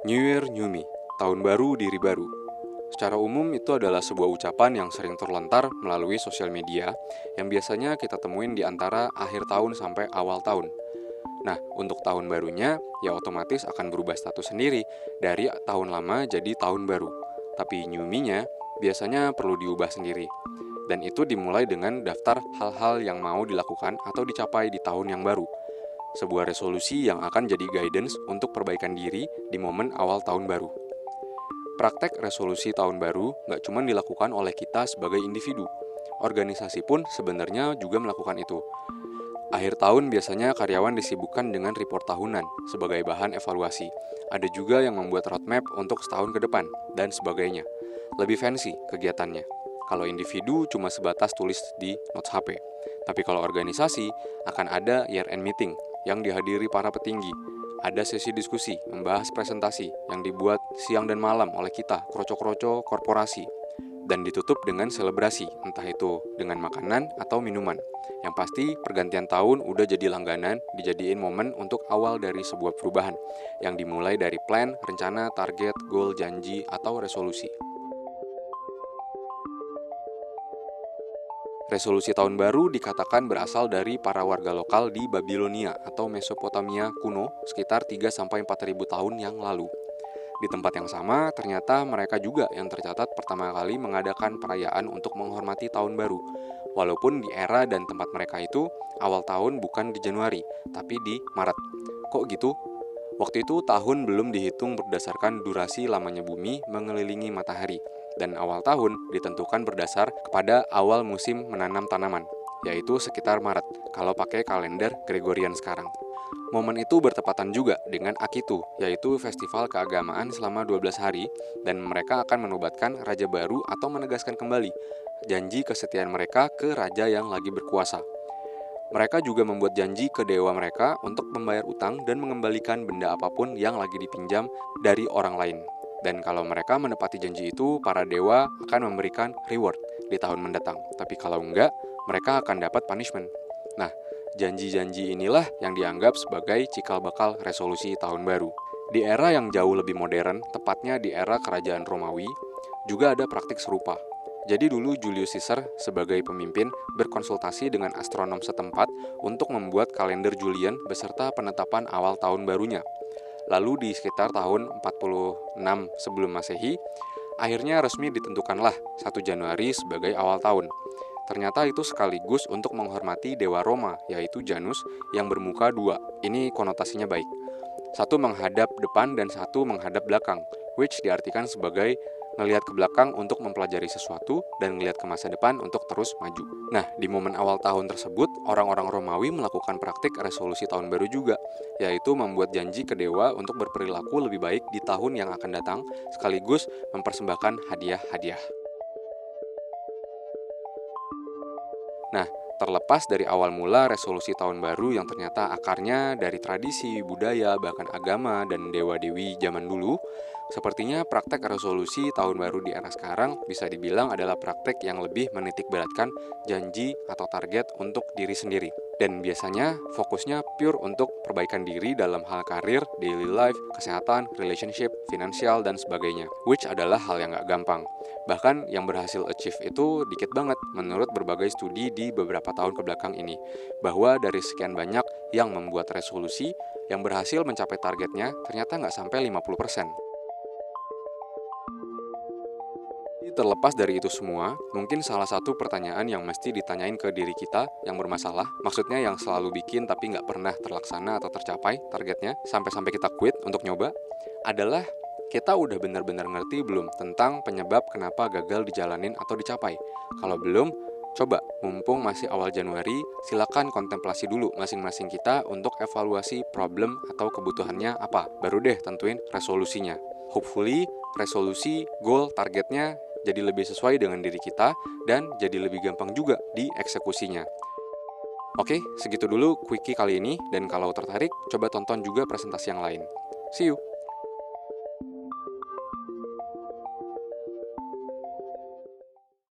New Year, New Me, tahun baru, diri baru. Secara umum itu adalah sebuah ucapan yang sering terlontar melalui sosial media yang biasanya kita temuin di antara akhir tahun sampai awal tahun. Nah, untuk tahun barunya ya otomatis akan berubah status sendiri dari tahun lama jadi tahun baru. Tapi New Me-nya biasanya perlu diubah sendiri. Dan itu dimulai dengan daftar hal-hal yang mau dilakukan atau dicapai di tahun yang baru. Sebuah resolusi yang akan jadi guidance untuk perbaikan diri di momen awal tahun baru. Praktek resolusi tahun baru nggak cuma dilakukan oleh kita sebagai individu. Organisasi pun sebenarnya juga melakukan itu. Akhir tahun biasanya karyawan disibukkan dengan report tahunan sebagai bahan evaluasi. Ada juga yang membuat roadmap untuk setahun ke depan, dan sebagainya. Lebih fancy kegiatannya. Kalau individu cuma sebatas tulis di notes HP. Tapi kalau organisasi akan ada year-end meeting yang dihadiri para petinggi. Ada sesi diskusi membahas presentasi yang dibuat siang dan malam oleh kita, kroco-kroco korporasi. Dan ditutup dengan selebrasi, entah itu dengan makanan atau minuman. Yang pasti pergantian tahun udah jadi langganan, dijadiin momen untuk awal dari sebuah perubahan yang dimulai dari plan, rencana, target, goal, janji, atau resolusi. Resolusi tahun baru dikatakan berasal dari para warga lokal di Babilonia atau Mesopotamia kuno sekitar 3-4 ribu tahun yang lalu. Di tempat yang sama, ternyata mereka juga yang tercatat pertama kali mengadakan perayaan untuk menghormati tahun baru. Walaupun di era dan tempat mereka itu, awal tahun bukan di Januari, tapi di Maret. Kok gitu? Waktu itu tahun belum dihitung berdasarkan durasi lamanya bumi mengelilingi matahari, dan awal tahun ditentukan berdasar kepada awal musim menanam tanaman, yaitu sekitar Maret, kalau pakai kalender Gregorian sekarang. Momen itu bertepatan juga dengan Akitu, yaitu festival keagamaan selama 12 hari, dan mereka akan menobatkan raja baru atau menegaskan kembali janji kesetiaan mereka ke raja yang lagi berkuasa. Mereka juga membuat janji ke dewa mereka untuk membayar utang dan mengembalikan benda apapun yang lagi dipinjam dari orang lain. Dan kalau mereka menepati janji itu, para dewa akan memberikan reward di tahun mendatang. Tapi kalau enggak, mereka akan dapat punishment. Nah, janji-janji inilah yang dianggap sebagai cikal bakal resolusi tahun baru. Di era yang jauh lebih modern, tepatnya di era kerajaan Romawi, juga ada praktik serupa. Jadi dulu Julius Caesar sebagai pemimpin berkonsultasi dengan astronom setempat untuk membuat kalender Julian beserta penetapan awal tahun barunya. Lalu di sekitar tahun 46 sebelum Masehi, akhirnya resmi ditentukanlah 1 Januari sebagai awal tahun. Ternyata itu sekaligus untuk menghormati dewa Roma, yaitu Janus, yang bermuka 2. Ini konotasinya baik. Satu menghadap depan dan satu menghadap belakang, which diartikan sebagai ngelihat ke belakang untuk mempelajari sesuatu dan ngelihat ke masa depan untuk terus maju. Nah, di momen awal tahun tersebut, orang-orang Romawi melakukan praktik resolusi tahun baru juga, yaitu membuat janji ke dewa untuk berperilaku lebih baik di tahun yang akan datang, sekaligus mempersembahkan hadiah-hadiah. Nah, terlepas dari awal mula resolusi tahun baru yang ternyata akarnya dari tradisi, budaya, bahkan agama dan dewa-dewi zaman dulu, sepertinya praktek resolusi tahun baru di era sekarang bisa dibilang adalah praktek yang lebih menitik beratkan janji atau target untuk diri sendiri. Dan biasanya fokusnya pure untuk perbaikan diri dalam hal karir, daily life, kesehatan, relationship, finansial, dan sebagainya. Which adalah hal yang gak gampang. Bahkan yang berhasil achieve itu dikit banget menurut berbagai studi di beberapa tahun kebelakang ini. Bahwa dari sekian banyak yang membuat resolusi, yang berhasil mencapai targetnya ternyata gak sampai 50%. Terlepas dari itu semua, mungkin salah satu pertanyaan yang mesti ditanyain ke diri kita yang bermasalah, maksudnya yang selalu bikin tapi nggak pernah terlaksana atau tercapai targetnya, sampai-sampai kita quit untuk nyoba, adalah kita udah benar-benar ngerti belum tentang penyebab kenapa gagal dijalanin atau dicapai. Kalau belum, coba, mumpung masih awal Januari, silakan kontemplasi dulu masing-masing kita untuk evaluasi problem atau kebutuhannya apa. Baru deh tentuin resolusinya. Hopefully, resolusi, goal, targetnya jadi lebih sesuai dengan diri kita dan jadi lebih gampang juga dieksekusinya. Oke, segitu dulu quickie kali ini, dan kalau tertarik, coba tonton juga presentasi yang lain. See you!